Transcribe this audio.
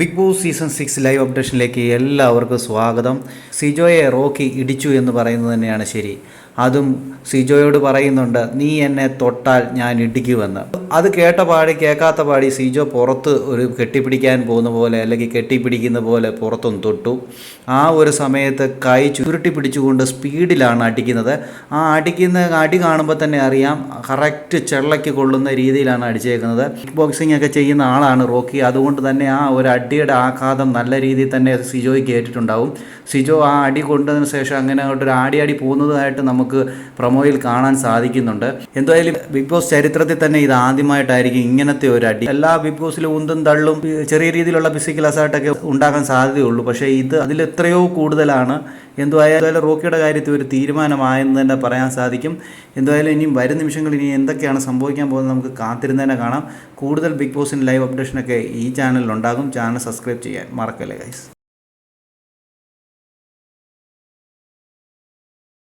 Big boss season 6 live അപ്ഡേഷനിലേക്ക് എല്ലാവർക്കും സ്വാഗതം. സിജോയെ Rocky ഇടിച്ചു എന്ന് പറയുന്നത് തന്നെയാണ് ശരി. അതും സിജോയോട് പറയുന്നുണ്ട്, നീ എന്നെ തൊട്ടാൽ ഞാൻ ഇടിക്കുമെന്ന്. അത് കേട്ട പാടി കേൾക്കാത്ത പാടി സിജോ പുറത്ത് ഒരു കെട്ടിപ്പിടിക്കാൻ പോകുന്ന പോലെ അല്ലെങ്കിൽ കെട്ടിപ്പിടിക്കുന്ന പോലെ പുറത്തൊന്ന് തൊട്ടു. ആ ഒരു സമയത്ത് കൈ ചുരുട്ടി പിടിച്ചുകൊണ്ട് സ്പീഡിലാണ് അടിക്കുന്നത്. ആ അടി കാണുമ്പോൾ തന്നെ അറിയാം, കറക്റ്റ് ചെള്ളയ്ക്ക് കൊള്ളുന്ന രീതിയിലാണ് അടിച്ചേക്കുന്നത്. കിക്ക് ബോക്സിംഗ് ഒക്കെ ചെയ്യുന്ന ആളാണ് റോക്കി. അതുകൊണ്ട് തന്നെ ആ ഒരു അടിയുടെ ആഘാതം നല്ല രീതിയിൽ തന്നെ സിജോയ്ക്ക് ഏറ്റിട്ടുണ്ടാവും. സിജോ ആ അടി കൊണ്ടതിന് ശേഷം അങ്ങനെ അങ്ങോട്ടൊരു ആടി പോകുന്നതായിട്ട് നമുക്ക് പ്രൊമോയിൽ കാണാൻ സാധിക്കുന്നുണ്ട്. എന്തായാലും ബിഗ് ബോസ് ചരിത്രത്തിൽ തന്നെ ഇത് ആദ്യമായിട്ടായിരിക്കും ഇങ്ങനത്തെ ഒരു അടി. എല്ലാ ബിഗ് ബോസിലും ഉന്തും തള്ളും ചെറിയ രീതിയിലുള്ള ഫിസിക്കൽ അസാൾട്ടൊക്കെ ഉണ്ടാകാൻ സാധ്യതയുള്ളൂ. പക്ഷേ ഇത് അതിലെത്രയോ കൂടുതലാണ്. എന്തായാലും റോക്കിയുടെ കാര്യത്തിൽ ഒരു തീരുമാനമായെന്ന് തന്നെ പറയാൻ സാധിക്കും. എന്തായാലും ഇനിയും വരും നിമിഷങ്ങളിൽ ഇനി എന്തൊക്കെയാണ് സംഭവിക്കാൻ പോകുന്നത് നമുക്ക് കാത്തിരുന്ന് തന്നെ കാണാം. കൂടുതൽ ബിഗ് ബോസിൻ്റെ ലൈവ് അപ്ഡേഷനൊക്കെ ഈ ചാനലിലുണ്ടാകും. ചാനൽ സബ്സ്ക്രൈബ് ചെയ്യാൻ മറക്കല്ലേ ഗൈസ്.